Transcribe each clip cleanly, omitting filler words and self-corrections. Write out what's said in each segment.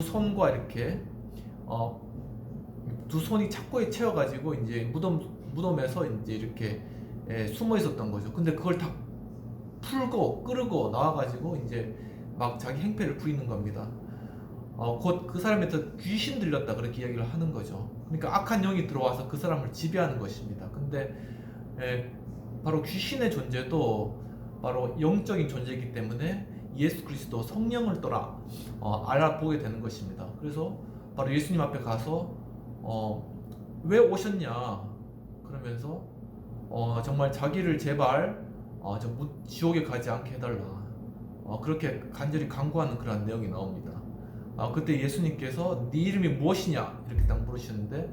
손과 이렇게 어, 두 손이 착고에 채워가지고 이제 무덤에서 이제 이렇게 숨어 있었던 거죠. 근데 그걸 다 풀고 끄르고 나와가지고 이제 막 자기 행패를 부리는 겁니다. 곧 그 사람한테 귀신 들렸다 그렇게 이야기를 하는 거죠. 그러니까 악한 영이 들어와서 그 사람을 지배하는 것입니다. 근데 바로 귀신의 존재도 바로 영적인 존재이기 때문에 예수 그리스도 성령을 떠나 알아보게 되는 것입니다. 그래서 바로 예수님 앞에 가서 왜 오셨냐 그러면서 정말 자기를 제발 지옥에 가지 않게 해달라 그렇게 간절히 간구하는 그런 내용이 나옵니다. 그때 예수님께서 네 이름이 무엇이냐 이렇게 딱 물으시는데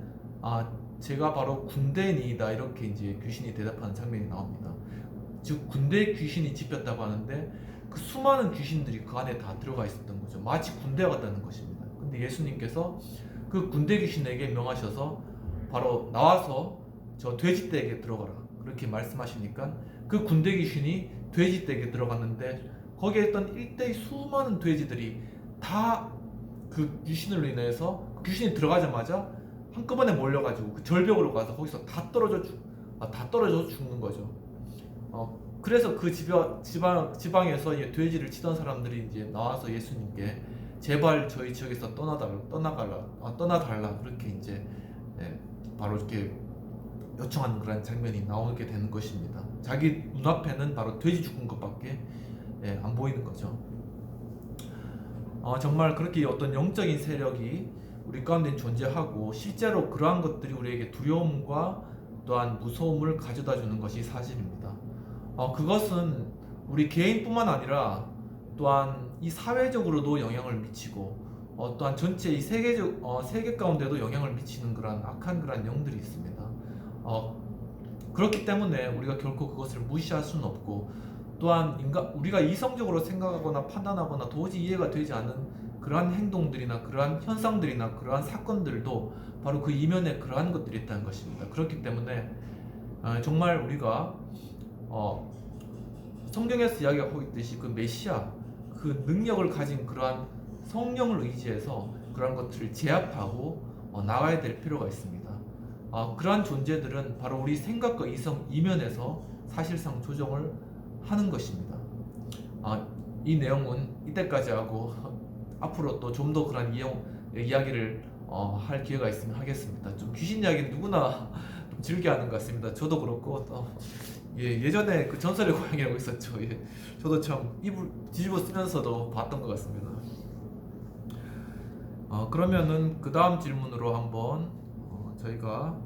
제가 바로 군대인이다 이렇게 이제 귀신이 대답하는 장면이 나옵니다. 즉 군대에 귀신이 집혔다고 하는데 그 수많은 귀신들이 그 안에 다 들어가 있었던 거죠. 마치 군대 같다는 것입니다. 근데 예수님께서 그 군대 귀신에게 명하셔서 바로 나와서 저 돼지떼에게 들어가라 그렇게 말씀하시니까 그 군대 귀신이 돼지떼에게 들어갔는데 거기에 있던 일대의 수많은 돼지들이 다 그 귀신으로 인해서 그 귀신이 들어가자마자 한꺼번에 몰려가지고 그 절벽으로 가서 거기서 다 떨어져 죽는 거죠. 그래서 그 지방에서 돼지를 치던 사람들이 이제 나와서 예수님께 제발 저희 지역에서 떠나달라 그렇게 이제 바로 이렇게 요청하는 그런 장면이 나오게 되는 것입니다. 자기 눈앞에는 바로 돼지 죽은 것밖에 안 보이는 거죠. 정말 그렇게 어떤 영적인 세력이 우리 가운데 존재하고 실제로 그러한 것들이 우리에게 두려움과 또한 무서움을 가져다 주는 것이 사실입니다. 그것은 우리 개인뿐만 아니라 또한 이 사회적으로도 영향을 미치고 또한 전체 이 세계 가운데도 영향을 미치는 그런 악한 그런 영들이 있습니다. 그렇기 때문에 우리가 결코 그것을 무시할 수는 없고 또한 우리가 이성적으로 생각하거나 판단하거나 도저히 이해가 되지 않는 그러한 행동들이나 그러한 현상들이나 그러한 사건들도 바로 그 이면에 그러한 것들이 있다는 것입니다. 그렇기 때문에 정말 우리가 성경에서 이야기하고 있듯이 그 메시아 그 능력을 가진 그러한 성령을 의지해서 그러한 것들을 제압하고 나가야 될 필요가 있습니다. 그러한 존재들은 바로 우리 생각과 이면에서 사실상 조정을 하는 것입니다. 이 내용은 이때까지 하고 앞으로 또 좀 더 그런 이야기를 할 기회가 있으면 하겠습니다. 좀 귀신 이야기는 누구나 좀 즐겨 하는 것 같습니다. 저도 그렇고 또 예전에 그 전설의 고양이라고 있었죠. 저도 참 입을 뒤집어 쓰면서도 봤던 것 같습니다. 그러면은 그 다음 질문으로 한번 저희가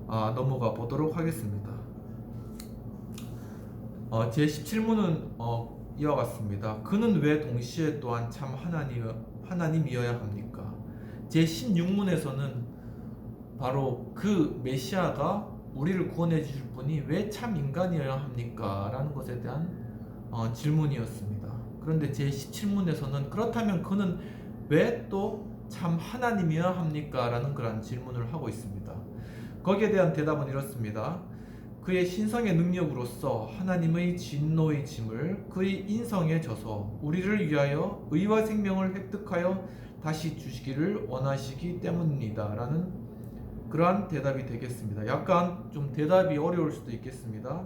넘어가 보도록 하겠습니다. 제 17문은 이와 같습니다. 그는 왜 동시에 또한 참 하나님이어야 합니까? 제 16문에서는 바로 그 메시아가 우리를 구원해 주실 분이 왜 참 인간이어야 합니까? 라는 것에 대한 질문이었습니다. 그런데 제 17문에서는 그렇다면 그는 왜 또 참 하나님이어야 합니까? 라는 그런 질문을 하고 있습니다. 거기에 대한 대답은 이렇습니다. 그의 신성의 능력으로서 하나님의 진노의 짐을 그의 인성에 져서 우리를 위하여 의와 생명을 획득하여 다시 주시기를 원하시기 때문입니다. 라는 그러한 대답이 되겠습니다. 약간 좀 대답이 어려울 수도 있겠습니다.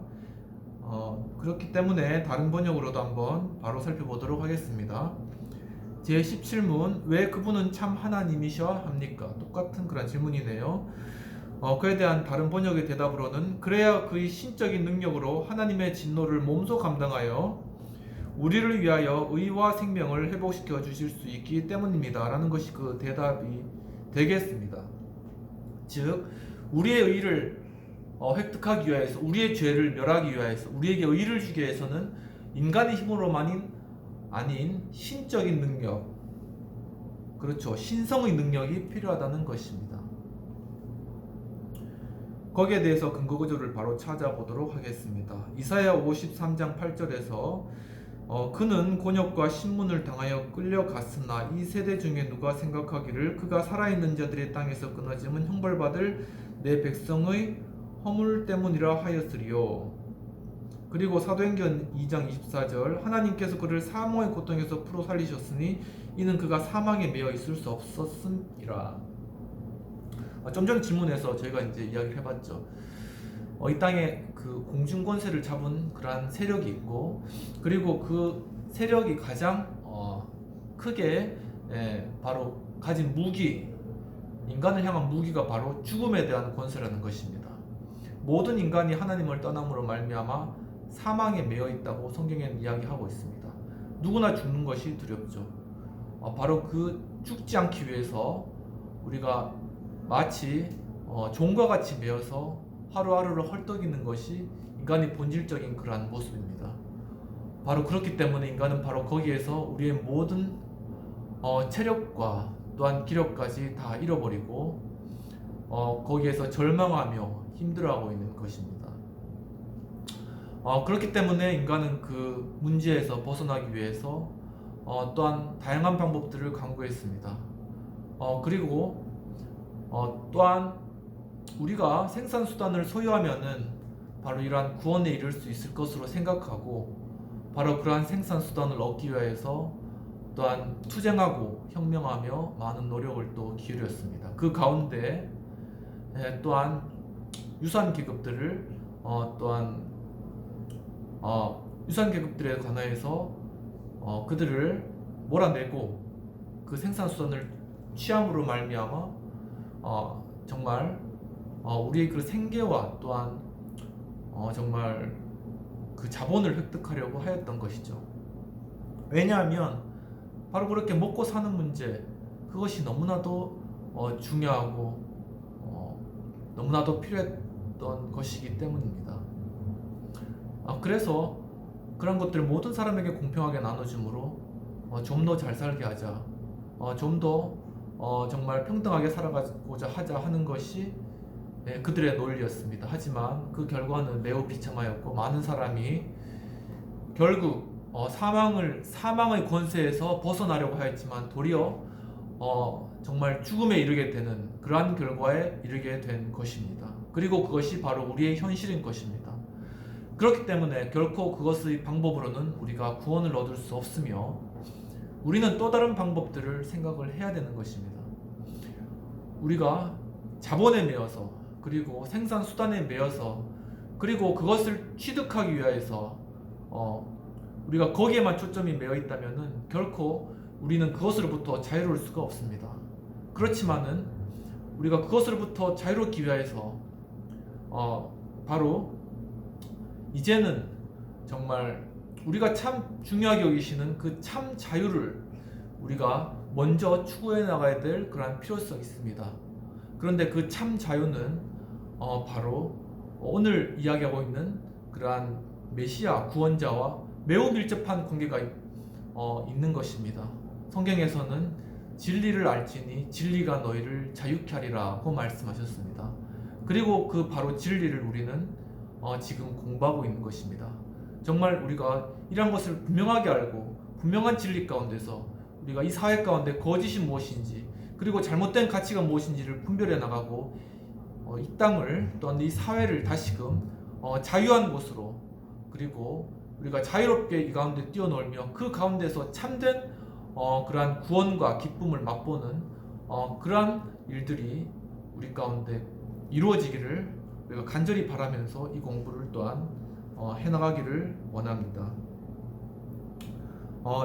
그렇기 때문에 다른 번역으로도 한번 바로 살펴보도록 하겠습니다. 제17문 왜 그분은 참 하나님이셔야 합니까? 똑같은 그런 질문이네요. 그에 대한 다른 번역의 대답으로는 그래야 그의 신적인 능력으로 하나님의 진노를 몸소 감당하여 우리를 위하여 의와 생명을 회복시켜 주실 수 있기 때문입니다. 라는 것이 그 대답이 되겠습니다. 즉 우리의 의를 획득하기 위해서 우리의 죄를 멸하기 위해서 우리에게 의를 주기 위해서는 인간의 힘으로만이 아닌 신적인 능력 그렇죠. 신성의 능력이 필요하다는 것입니다. 거기에 대해서 근거 구절을 바로 찾아보도록 하겠습니다. 이사야 53장 8절에서 그는 곤욕과 신문을 당하여 끌려갔으나 이 세대 중에 누가 생각하기를 그가 살아있는 자들의 땅에서 끊어짐은 형벌받을 내 백성의 허물 때문이라 하였으리요. 그리고 사도행전 2장 24절 하나님께서 그를 사망의 고통에서 풀어 살리셨으니 이는 그가 사망에 매여 있을 수 없었음이라. 좀 전에 질문에서 저희가 이제 이야기를 해봤죠. 이 땅에 그 공중 권세를 잡은 그러한 세력이 있고, 그리고 그 세력이 가장 크게 바로 가진 무기, 인간을 향한 무기가 바로 죽음에 대한 권세라는 것입니다. 모든 인간이 하나님을 떠남으로 말미암아 사망에 매여 있다고 성경에는 이야기하고 있습니다. 누구나 죽는 것이 두렵죠. 바로 그 죽지 않기 위해서 우리가 마치 종과 같이 매여서 하루하루를 헐떡이는 것이 인간의 본질적인 그러한 모습입니다. 바로 그렇기 때문에 인간은 바로 거기에서 우리의 모든 체력과 또한 기력까지 다 잃어버리고 거기에서 절망하며 힘들어하고 있는 것입니다. 그렇기 때문에 인간은 그 문제에서 벗어나기 위해서 또한 다양한 방법들을 강구했습니다. 그리고 또한 우리가 생산수단을 소유하면은 바로 이러한 구원에 이를 수 있을 것으로 생각하고, 바로 그러한 생산수단을 얻기 위해서 또한 투쟁하고 혁명하며 많은 노력을 또 기울였습니다. 그 가운데 또한 유산계급들을 또한 유산계급들에 관하여서 그들을 몰아내고 그 생산수단을 취함으로 말미암아 정말 우리의 그 생계와 또한 정말 그 자본을 획득하려고 하였던 것이죠. 왜냐하면 바로 그렇게 먹고 사는 문제, 그것이 너무나도 중요하고 너무나도 필요했던 것이기 때문입니다. 그래서 그런 것들을 모든 사람에게 공평하게 나눠줌으로 좀 더 잘 살게 하자, 좀 더 정말 평등하게 살아가고자 하자 하는 것이 그들의 논리였습니다. 하지만 그 결과는 매우 비참하였고, 많은 사람이 결국 사망의 권세에서 벗어나려고 하였지만 도리어 정말 죽음에 이르게 되는 그러한 결과에 이르게 된 것입니다. 그리고 그것이 바로 우리의 현실인 것입니다. 그렇기 때문에 결코 그것의 방법으로는 우리가 구원을 얻을 수 없으며, 우리는 또 다른 방법들을 생각을 해야 되는 것입니다. 우리가 자본에 매여서, 그리고 생산수단에 매여서, 그리고 그것을 취득하기 위해서 우리가 거기에만 초점이 매여 있다면은 결코 우리는 그것으로부터 자유로울 수가 없습니다. 그렇지만은 우리가 그것으로부터 자유롭기 위해서 바로 이제는 정말 우리가 참 중요하게 여기시는 그 참 자유를 우리가 먼저 추구해 나가야 될 그러한 필요성이 있습니다. 그런데 그 참 자유는 바로 오늘 이야기하고 있는 그러한 메시아 구원자와 매우 밀접한 관계가 있는 것입니다. 성경에서는 진리를 알지니 진리가 너희를 자유케 하리라고 말씀하셨습니다. 그리고 그 바로 진리를 우리는 지금 공부하고 있는 것입니다. 정말 우리가 이런 것을 분명하게 알고 분명한 진리 가운데서 우리가 이 사회 가운데 거짓이 무엇인지, 그리고 잘못된 가치가 무엇인지를 분별해 나가고 이 땅을, 또한 이 사회를 다시금 자유한 곳으로, 그리고 우리가 자유롭게 이 가운데 뛰어놀며 그 가운데서 참된 그러한 구원과 기쁨을 맛보는 그러한 일들이 우리 가운데 이루어지기를 우리가 간절히 바라면서 이 공부를 또한 해나가기를 원합니다.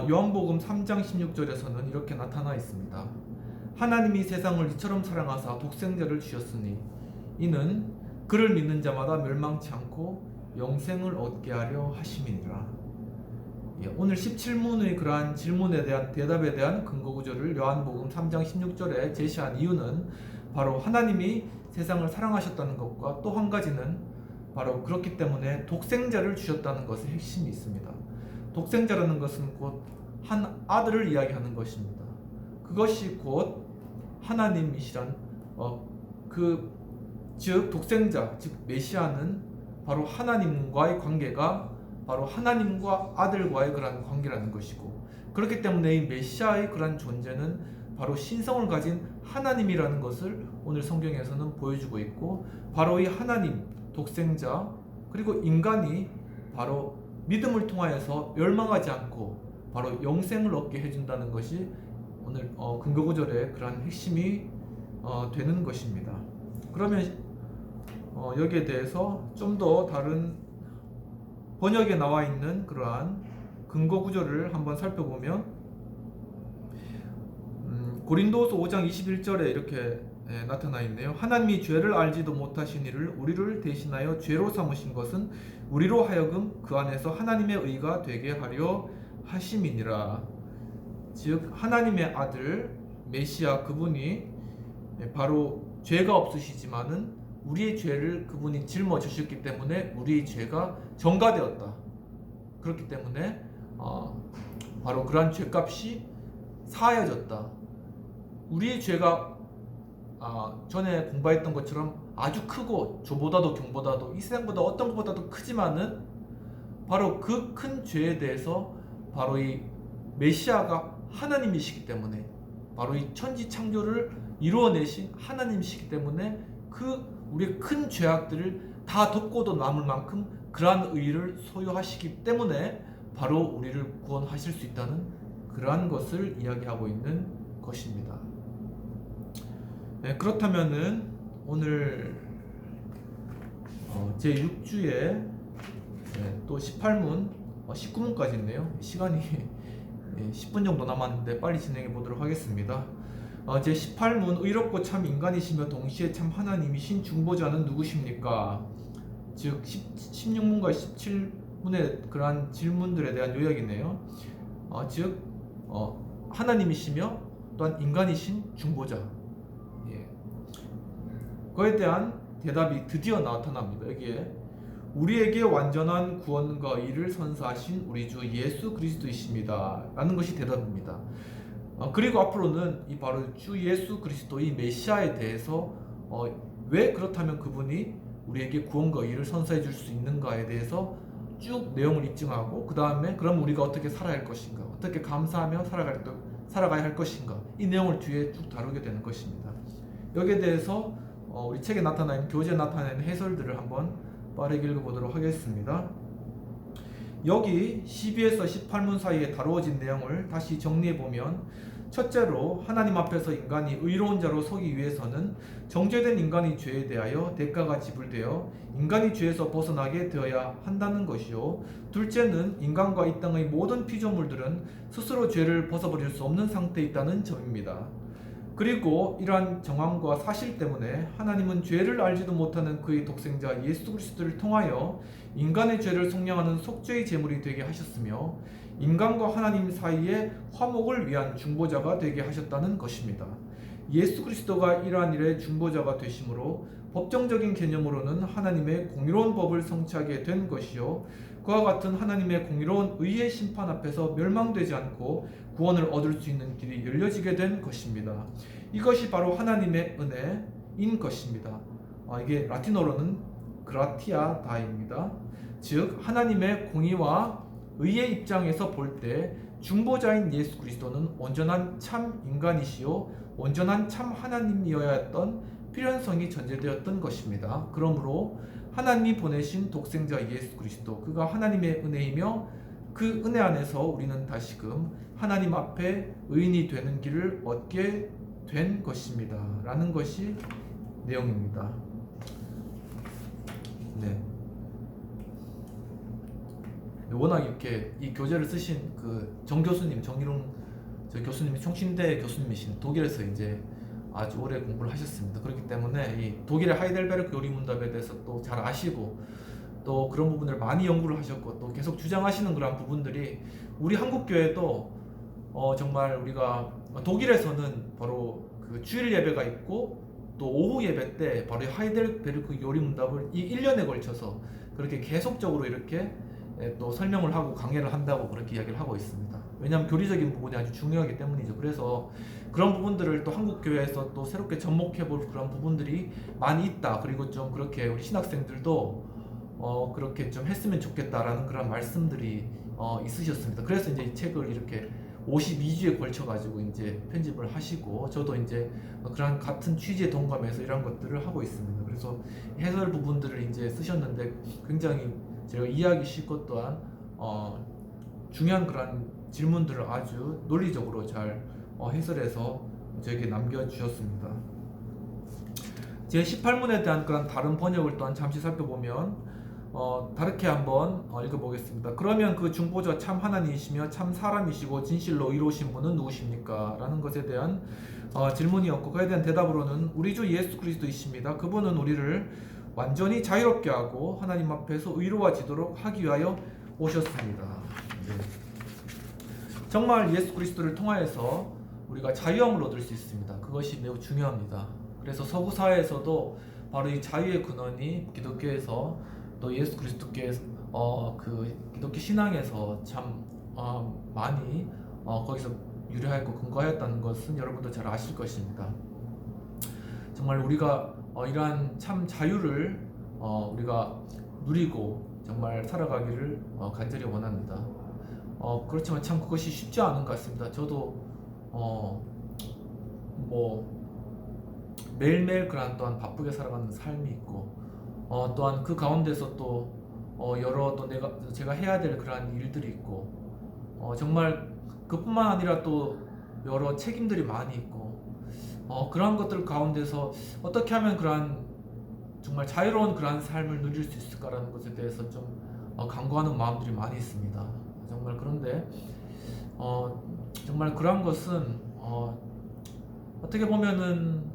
요한복음 3장 16절에서는 이렇게 나타나 있습니다. 하나님이 세상을 이처럼 사랑하사 독생자를 주셨으니 이는 그를 믿는 자마다 멸망치 않고 영생을 얻게 하려 하심이니라. 오늘 17문의 그러한 질문에 대한 대답에 대한 근거 구절을 요한복음 3장 16절에 제시한 이유는 바로 하나님이 세상을 사랑하셨다는 것과 또 한 가지는 바로 그렇기 때문에 독생자를 주셨다는 것의 핵심이 있습니다. 독생자라는 것은 곧 한 아들을 이야기하는 것입니다. 그것이 곧 하나님이시란 즉 독생자, 즉 메시아는 바로 하나님과의 관계가 바로 하나님과 아들과의 그런 관계라는 것이고, 그렇기 때문에 이 메시아의 그런 존재는 바로 신성을 가진 하나님이라는 것을 오늘 성경에서는 보여주고 있고, 바로 이 하나님, 독생자, 그리고 인간이 바로 믿음을 통하여서 멸망하지 않고 바로 영생을 얻게 해준다는 것이 오늘 근거구절의 그러한 핵심이 되는 것입니다. 그러면 여기에 대해서 좀 더 다른 번역에 나와 있는 그러한 근거구절을 한번 살펴보면 고린도서 5장 21절에 이렇게 나타나 있네요. 하나님이 죄를 알지도 못하신 이를 우리를 대신하여 죄로 삼으신 것은 우리로 하여금 그 안에서 하나님의 의가 되게 하려 하심이니라. 즉 하나님의 아들 메시아 그분이 바로 죄가 없으시지만은 우리의 죄를 그분이 짊어 주셨기 때문에 우리의 죄가 전가되었다. 그렇기 때문에 바로 그러한 죄값이 사하여졌다. 우리의 죄가 전에 공부했던 것처럼 아주 크고 저보다도 경보다도 이 세상보다 어떤 것보다도 크지만은 바로 그 큰 죄에 대해서 바로 이 메시아가 하나님이시기 때문에 바로 이 천지 창조를 이루어내신 하나님이시기 때문에 그 우리의 큰 죄악들을 다 덮고도 남을 만큼 그러한 의를 소유하시기 때문에 바로 우리를 구원하실 수 있다는 그러한 것을 이야기하고 있는 것입니다. 그렇다면은 오늘 제 6주에 또 18문 19문까지 있네요. 시간이 10분 정도 남았는데 빨리 진행해 보도록 하겠습니다. 제 18문 의롭고 참 인간이시며 동시에 참 하나님이신 중보자는 누구십니까? 즉 16문과 17문의 그러한 질문들에 대한 요약이네요. 즉 하나님이시며 또한 인간이신 중보자. 그에 대한 대답이 드디어 나타납니다. 여기에 우리에게 완전한 구원과 의를 선사하신 우리 주 예수 그리스도이십니다. 라는 것이 대답입니다. 그리고 앞으로는 이 바로 주 예수 그리스도의 메시아에 대해서 왜 그렇다면 그분이 우리에게 구원과 의를 선사해 줄 수 있는가에 대해서 쭉 내용을 입증하고 그 다음에 그럼 우리가 어떻게 살아야 할 것인가, 어떻게 감사하며 살아가야 할 것인가, 이 내용을 뒤에 쭉 다루게 되는 것입니다. 여기에 대해서 우리 책에 나타나 있는 교재에 나타나 있는 해설들을 한번 빠르게 읽어보도록 하겠습니다. 여기 12에서 18문 사이에 다루어진 내용을 다시 정리해보면, 첫째로 하나님 앞에서 인간이 의로운 자로 서기 위해서는 정죄된 인간의 죄에 대하여 대가가 지불되어 인간이 죄에서 벗어나게 되어야 한다는 것이요, 둘째는 인간과 이 땅의 모든 피조물들은 스스로 죄를 벗어버릴 수 없는 상태에 있다는 점입니다. 그리고 이러한 정황과 사실 때문에 하나님은 죄를 알지도 못하는 그의 독생자 예수 그리스도를 통하여 인간의 죄를 속량하는 속죄의 제물이 되게 하셨으며 인간과 하나님 사이에 화목을 위한 중보자가 되게 하셨다는 것입니다. 예수 그리스도가 이러한 일의 중보자가 되심으로 법정적인 개념으로는 하나님의 공의로운 법을 성취하게 된 것이요, 그와 같은 하나님의 공의로운 의의 심판 앞에서 멸망되지 않고 구원을 얻을 수 있는 길이 열려지게 된 것입니다. 이것이 바로 하나님의 은혜인 것입니다. 이게 라틴어로는 그라티아 다입니다. 즉 하나님의 공의와 의의 입장에서 볼 때 중보자인 예수 그리스도는 온전한 참 인간이시요 온전한 참 하나님이어야 했던 필연성이 전제되었던 것입니다. 그러므로 하나님이 보내신 독생자 예수 그리스도, 그가 하나님의 은혜이며 그 은혜 안에서 우리는 다시금 하나님 앞에 의인이 되는 길을 얻게 된 것입니다. 라는 것이 내용입니다. 워낙 이렇게 이 교재를 쓰신 그 정 교수님, 정일웅 교수님이 총신대 교수님이신 독일에서 이제 아주 오래 공부를 하셨습니다. 그렇기 때문에 이 독일의 하이델베르크 요리문답에 대해서 또 잘 아시고 또 그런 부분을 많이 연구를 하셨고 또 계속 주장하시는 그런 부분들이 우리 한국 교회도 정말 우리가 독일에서는 바로 그 주일 예배가 있고 또 오후 예배 때 바로 하이델베르크 요리문답을 이 1년에 걸쳐서 그렇게 계속적으로 이렇게 또 설명을 하고 강해를 한다고 그렇게 이야기를 하고 있습니다. 왜냐하면 교리적인 부분이 아주 중요하기 때문이죠. 그래서 그런 부분들을 또 한국 교회에서 또 새롭게 접목해볼 그런 부분들이 많이 있다. 그리고 좀 그렇게 우리 신학생들도 그렇게 좀 했으면 좋겠다라는 그런 말씀들이 있으셨습니다. 그래서 이제 이 책을 이렇게 52주에 걸쳐 가지고 이제 편집을 하시고 저도 이제 그런 같은 취지에 동감해서 이런 것들을 하고 있습니다. 그래서 해설 부분들을 이제 쓰셨는데 굉장히 제가 이해하기 쉽고 또한 중요한 그런 질문들을 아주 논리적으로 잘 해설해서 저에게 남겨주셨습니다. 제 18문에 대한 그런 다른 번역을 또한 잠시 살펴보면 다르게 한번 읽어보겠습니다. 그러면 그 중보자 참 하나님이시며 참 사람이시고 진실로 의로우신 분은 누구십니까? 라는 것에 대한 질문이었고, 그에 대한 대답으로는 우리 주 예수 그리스도이십니다. 그분은 우리를 완전히 자유롭게 하고 하나님 앞에서 의로워지도록 하기 위하여 오셨습니다. 네. 정말 예수 그리스도를 통하여서 우리가 자유함을 얻을 수 있습니다. 그것이 매우 중요합니다. 그래서 서구 사회에서도 바로 이 자유의 근원이 기독교에서 또 예수 그리스도께서 그 기독교 신앙에서 참 많이 거기서 유래하고 근거하였다는 것은 여러분도 잘 아실 것입니다. 정말 우리가 이러한 참 자유를 우리가 누리고 정말 살아가기를 간절히 원합니다. 그렇지만 참 그것이 쉽지 않은 것 같습니다. 저도 뭐 매일매일 그런 또한 바쁘게 살아가는 삶이 있고 또한 그 가운데서 또 여러 또 제가 해야 될 그러한 일들이 있고 정말 그뿐만 아니라 또 여러 책임들이 많이 있고 그러한 것들 가운데서 어떻게 하면 그러한 정말 자유로운 그러한 삶을 누릴 수 있을까라는 것에 대해서 좀 간구하는 마음들이 많이 있습니다. 정말 그런데 정말 그러한 것은 어떻게 보면은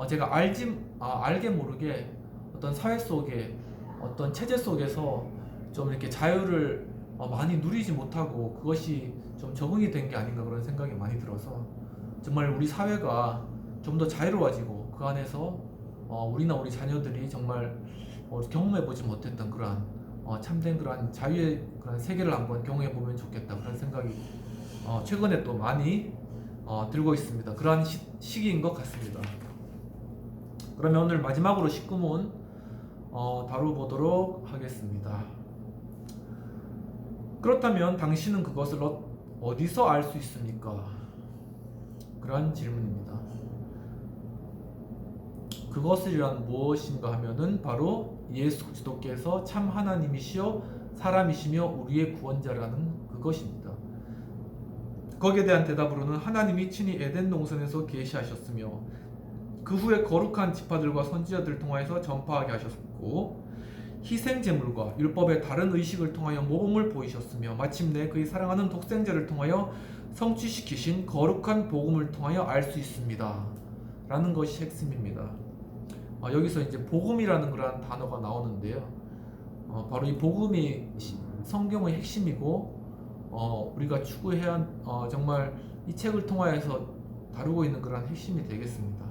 제가 알게 모르게 어떤 사회 속에 어떤 체제 속에서 좀 이렇게 자유를 많이 누리지 못하고 그것이 좀 적응이 된 게 아닌가 그런 생각이 많이 들어서 정말 우리 사회가 좀 더 자유로워지고 그 안에서 우리나 우리 자녀들이 정말 경험해보지 못했던 그러한 참된 그러한 자유의 그런 세계를 한번 경험해보면 좋겠다 그런 생각이 최근에 또 많이 들고 있습니다. 그러한 시기인 것 같습니다. 그러면 오늘 마지막으로 19문 다뤄보도록 하겠습니다. 그렇다면 당신은 그것을 어디서 알 수 있습니까? 그러한 질문입니다. 그것이란 무엇인가 하면은 바로 예수 그리스도께서 참 하나님이시요 사람이시며 우리의 구원자라는 그것입니다. 거기에 대한 대답으로는 하나님이 친히 에덴 동산에서 계시하셨으며 그 후에 거룩한 지파들과 선지자들을 통하여서 전파하게 하셨고 희생 제물과 율법의 다른 의식을 통하여 모범을 보이셨으며 마침내 그의 사랑하는 독생자를 통하여 성취시키신 거룩한 복음을 통하여 알 수 있습니다. 라는 것이 핵심입니다. 여기서 이제 복음이라는 그런 단어가 나오는데요. 바로 이 복음이 성경의 핵심이고 우리가 추구해야 정말 이 책을 통하여서 다루고 있는 그런 핵심이 되겠습니다.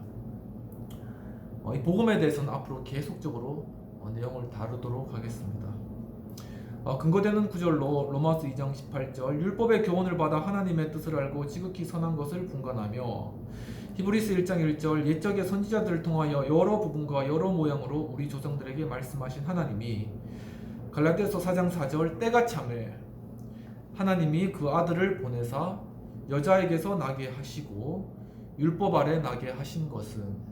이 복음에 대해서는 앞으로 계속적으로 내용을 다루도록 하겠습니다. 근거되는 구절로 로마서 2장 18절 율법의 교훈을 받아 하나님의 뜻을 알고 지극히 선한 것을 분간하며 히브리서 1장 1절 옛적의 선지자들을 통하여 여러 부분과 여러 모양으로 우리 조상들에게 말씀하신 하나님이 갈라디아서 4장 4절 때가 참에 하나님이 그 아들을 보내사 여자에게서 나게 하시고 율법 아래 나게 하신 것은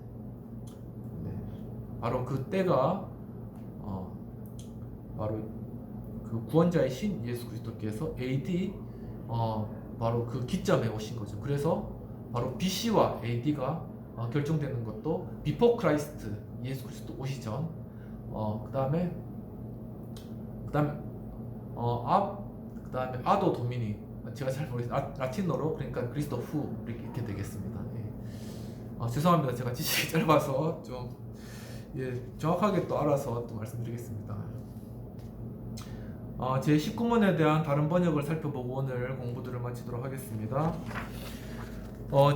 바로 그 때가 바로 그 구원자의 신 예수 그리스도께서 AD 바로 그 기점에 오신 거죠. 그래서 바로 BC와 AD가 결정되는 것도 Before Christ 예수 그리스도 오시 전 그다음에 아도 도미니 제가 잘 모르겠어요. 라틴어로 그러니까 그리스도 후 이렇게 되겠습니다. 죄송합니다. 제가 지식이 짧아서 좀 정확하게 또 알아서 또 말씀드리겠습니다. 제 19문에 대한 다른 번역을 살펴보고 오늘 공부들을 마치도록 하겠습니다.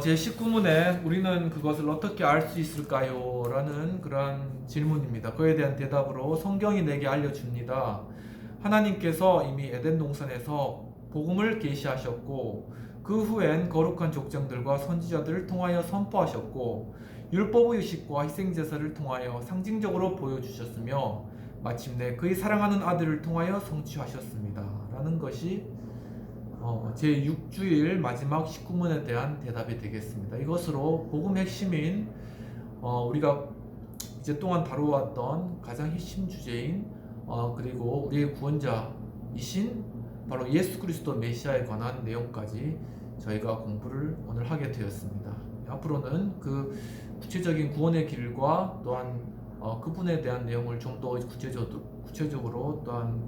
제 19문에 우리는 그것을 어떻게 알 수 있을까요? 라는 그러한 질문입니다. 그에 대한 대답으로 성경이 내게 알려줍니다. 하나님께서 이미 에덴 동산에서 복음을 계시하셨고 그 후엔 거룩한 족장들과 선지자들을 통하여 선포하셨고 율법의 의식과 희생제사를 통하여 상징적으로 보여주셨으며 마침내 그의 사랑하는 아들을 통하여 성취하셨습니다. 라는 것이 제 6주일 마지막 19문에 대한 대답이 되겠습니다. 이것으로 복음 핵심인 우리가 이제 동안 다루어왔던 가장 핵심 주제인 그리고 우리의 구원자이신 바로 예수 그리스도 메시아에 관한 내용까지 저희가 공부를 오늘 하게 되었습니다. 앞으로는 그 구체적인 구원의 길과 또한 그분에 대한 내용을 좀 더 구체적으로 또한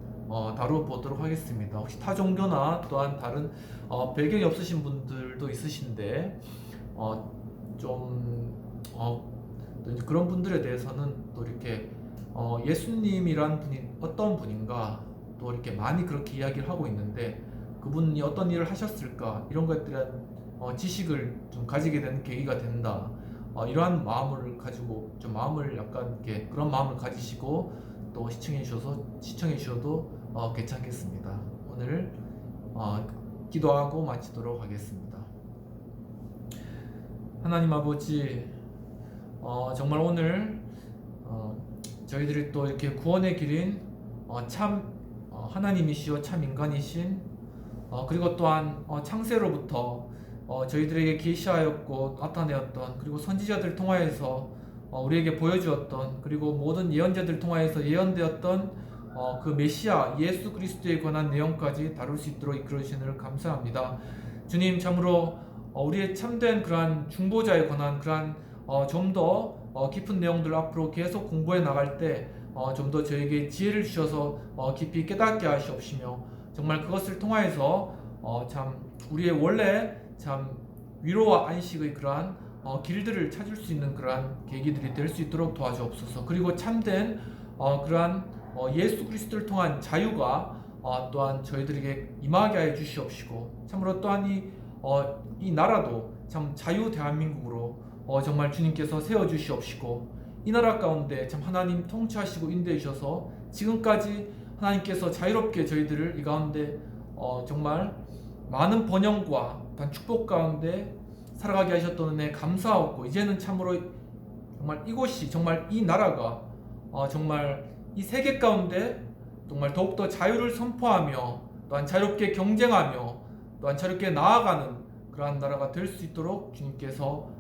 다뤄보도록 하겠습니다. 혹시 타 종교나 또한 다른 배경이 없으신 분들도 있으신데 또 이제 그런 분들에 대해서는 또 이렇게 예수님이란 분이 어떤 분인가 또 이렇게 많이 그렇게 이야기를 하고 있는데 그분이 어떤 일을 하셨을까 이런 것에 대한 지식을 좀 가지게 되는 계기가 된다. 이러한 마음을 가지고 좀 마음을 약간 이렇게 그런 마음을 가지시고 또 시청해 주셔도 괜찮겠습니다. 오늘 기도하고 마치도록 하겠습니다. 하나님 아버지, 정말 오늘 저희들이 또 이렇게 구원의 길인 참 하나님이시여 참 인간이신 그리고 또한 창세로부터 저희들에게 계시하였고 나타내었던 그리고 선지자들 통하여서 우리에게 보여주었던 그리고 모든 예언자들 통하여서 예언되었던 그 메시아 예수 그리스도에 관한 내용까지 다룰 수 있도록 이끌어 주시는 감사합니다. 주님, 참으로 우리의 참된 그러한 중보자에 관한 그러한 좀 더 깊은 내용들을 앞으로 계속 공부해 나갈 때 좀 더 저에게 지혜를 주셔서 깊이 깨닫게 하시옵시며 정말 그것을 통하여서 참 우리의 원래 참 위로와 안식의 그러한 길들을 찾을 수 있는 그러한 계기들이 될 수 있도록 도와주옵소서. 그리고 참된 그러한 예수 그리스도를 통한 자유가 또한 저희들에게 임하게 하여 주시옵시고 참으로 또한 이 나라도 참 자유 대한민국으로 정말 주님께서 세워주시옵시고 이 나라 가운데 참 하나님 통치하시고 인도해 주셔서 지금까지 하나님께서 자유롭게 저희들을 이 가운데 정말 많은 번영과 축복 가운데 살아가게 하셨던 은혜 감사하고 이제는 참으로 정말 이곳이 정말 이 나라가 정말 이 세계 가운데 정말 더욱더 자유를 선포하며 또한 자유롭게 경쟁하며 또한 자유롭게 나아가는 그러한 나라가 될 수 있도록 주님께서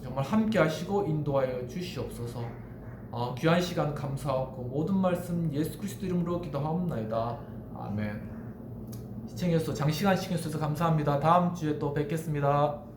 정말 함께 하시고 인도하여 주시옵소서. 귀한 시간 감사하고 모든 말씀 예수 그리스도 이름으로 기도하옵나이다. 아멘. 시청해주셔서 장시간 시청해주셔서 감사합니다. 다음 주에 또 뵙겠습니다.